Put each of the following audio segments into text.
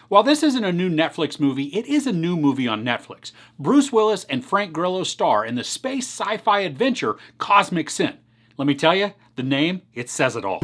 While this isn't a new Netflix movie, it is a new movie on Netflix. Bruce Willis and Frank Grillo star in the space sci-fi adventure Cosmic Sin. Let me tell you, the name, it says it all.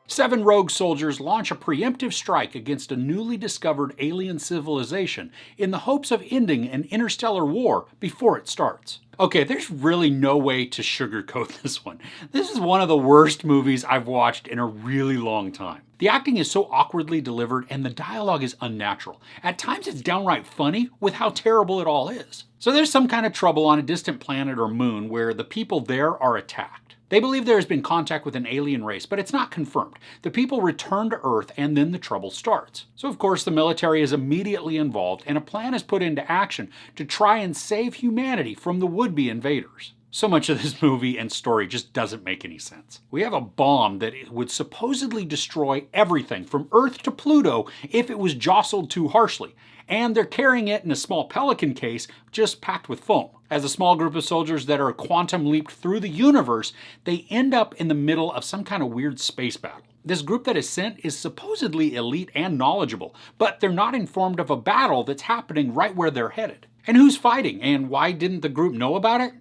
Seven rogue soldiers launch a preemptive strike against a newly discovered alien civilization in the hopes of ending an interstellar war before it starts. Okay, there's really no way to sugarcoat this one. This is one of the worst movies I've watched in a really long time. The acting is so awkwardly delivered and the dialogue is unnatural. At times it's downright funny with how terrible it all is. So there's some kind of trouble on a distant planet or moon where the people there are attacked. They believe there has been contact with an alien race, but it's not confirmed. The people return to Earth and then the trouble starts. So of course the military is immediately involved and a plan is put into action to try and save humanity from the would-be invaders. So much of this movie and story just doesn't make any sense. We have a bomb that would supposedly destroy everything from Earth to Pluto if it was jostled too harshly. And they're carrying it in a small pelican case just packed with foam. As a small group of soldiers that are quantum leaped through the universe, they end up in the middle of some kind of weird space battle. This group that is sent is supposedly elite and knowledgeable, but they're not informed of a battle that's happening right where they're headed. And who's fighting, and why didn't the group know about it?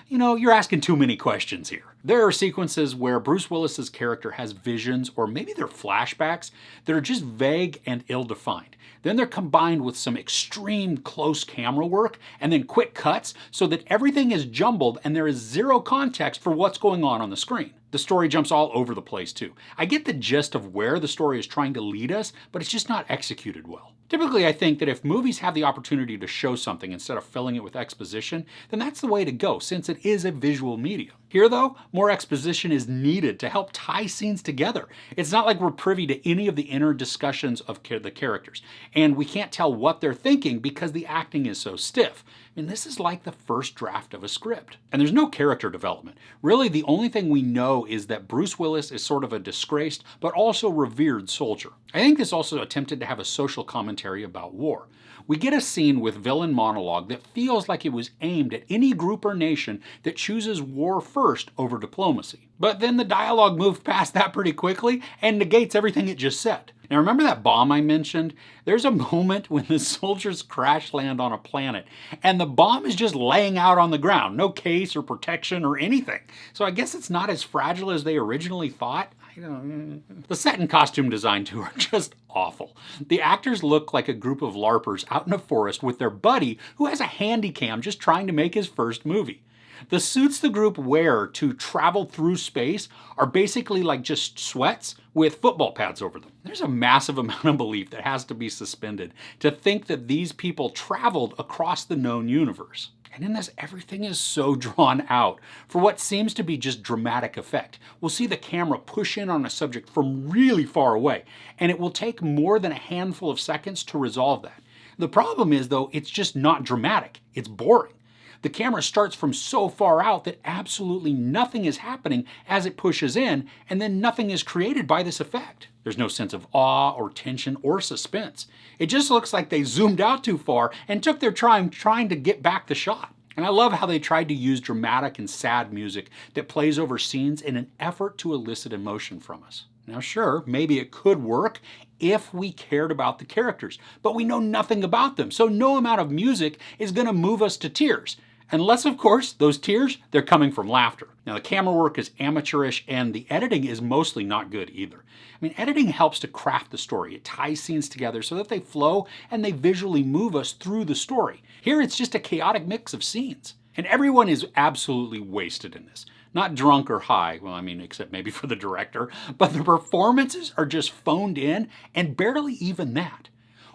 You know, you're asking too many questions here. There are sequences where Bruce Willis's character has visions, or maybe they're flashbacks, that are just vague and ill-defined. Then they're combined with some extreme close camera work, and then quick cuts, so that everything is jumbled and there is zero context for what's going on the screen. The story jumps all over the place too. I get the gist of where the story is trying to lead us, but it's just not executed well. Typically, I think that if movies have the opportunity to show something instead of filling it with exposition, then that's the way to go, since it is a visual medium. Here though, more exposition is needed to help tie scenes together. It's not like we're privy to any of the inner discussions of the characters, and we can't tell what they're thinking because the acting is so stiff. I mean, this is like the first draft of a script. And there's no character development. Really, the only thing we know is that Bruce Willis is sort of a disgraced, but also revered soldier. I think this also attempted to have a social commentary about war. We get a scene with villain monologue that feels like it was aimed at any group or nation that chooses war first over diplomacy. But then the dialogue moved past that pretty quickly and negates everything it just said. Now remember that bomb I mentioned? There's a moment when the soldiers crash land on a planet and the bomb is just laying out on the ground. No case or protection or anything. So I guess it's not as fragile as they originally thought. The set and costume design too are just awful. The actors look like a group of LARPers out in a forest with their buddy who has a handy cam just trying to make his first movie. The suits the group wear to travel through space are basically like just sweats with football pads over them. There's a massive amount of belief that has to be suspended to think that these people traveled across the known universe. And in this, everything is so drawn out for what seems to be just dramatic effect. We'll see the camera push in on a subject from really far away, and it will take more than a handful of seconds to resolve that. The problem is, though, it's just not dramatic. It's boring. The camera starts from so far out that absolutely nothing is happening as it pushes in, and then nothing is created by this effect. There's no sense of awe or tension or suspense. It just looks like they zoomed out too far and took their time trying to get back the shot. And I love how they tried to use dramatic and sad music that plays over scenes in an effort to elicit emotion from us. Now sure, maybe it could work if we cared about the characters, but we know nothing about them, so no amount of music is going to move us to tears. Unless, of course, those tears, they're coming from laughter. Now, the camera work is amateurish and the editing is mostly not good either. I mean, editing helps to craft the story. It ties scenes together so that they flow and they visually move us through the story. Here, it's just a chaotic mix of scenes. And everyone is absolutely wasted in this. Not drunk or high, well, I mean, except maybe for the director, but the performances are just phoned in and barely even that.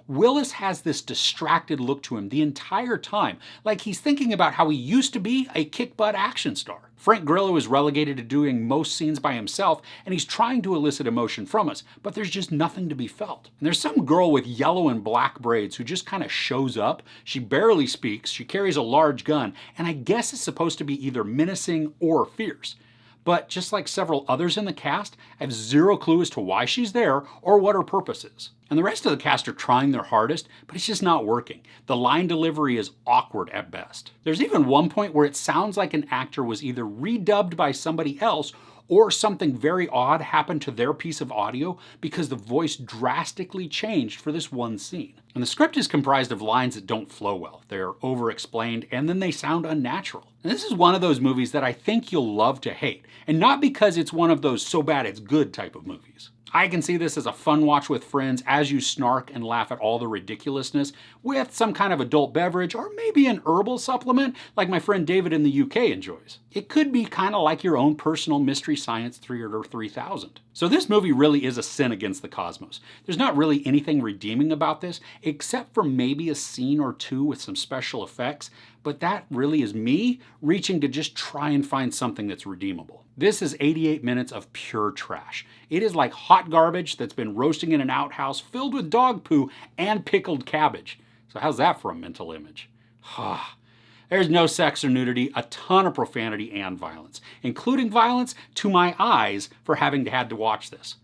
Willis has this distracted look to him the entire time, like he's thinking about how he used to be a kick-butt action star. Frank Grillo is relegated to doing most scenes by himself, and he's trying to elicit emotion from us, but there's just nothing to be felt. And there's some girl with yellow and black braids who just kind of shows up. She barely speaks, she carries a large gun, and I guess is supposed to be either menacing or fierce. But just like several others in the cast, I have zero clue as to why she's there or what her purpose is. And the rest of the cast are trying their hardest, but it's just not working. The line delivery is awkward at best. There's even one point where it sounds like an actor was either redubbed by somebody else or something very odd happened to their piece of audio because the voice drastically changed for this one scene. And the script is comprised of lines that don't flow well. They're over-explained and then they sound unnatural. And this is one of those movies that I think you'll love to hate, and not because it's one of those so bad it's good type of movies. I can see this as a fun watch with friends as you snark and laugh at all the ridiculousness with some kind of adult beverage or maybe an herbal supplement like my friend David in the UK enjoys. It could be kind of like your own personal Mystery Science Theater 3000. So this movie really is a sin against the cosmos. There's not really anything redeeming about this except for maybe a scene or two with some special effects, but that really is me reaching to just try and find something that's redeemable. This is 88 minutes of pure trash. It is like hot garbage that's been roasting in an outhouse filled with dog poo and pickled cabbage. So how's that for a mental image? There's no sex or nudity, a ton of profanity and violence, including violence to my eyes for having had to watch this.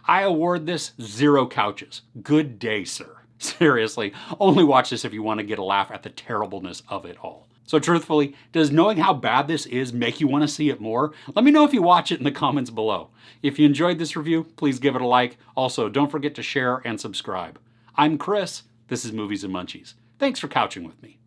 I award this 0 couches. Good day, sir. Seriously, only watch this if you want to get a laugh at the terribleness of it all. So truthfully, does knowing how bad this is make you want to see it more? Let me know if you watch it in the comments below. If you enjoyed this review, please give it a like. Also, don't forget to share and subscribe. I'm Chris. This is Movies and Munchies. Thanks for couching with me.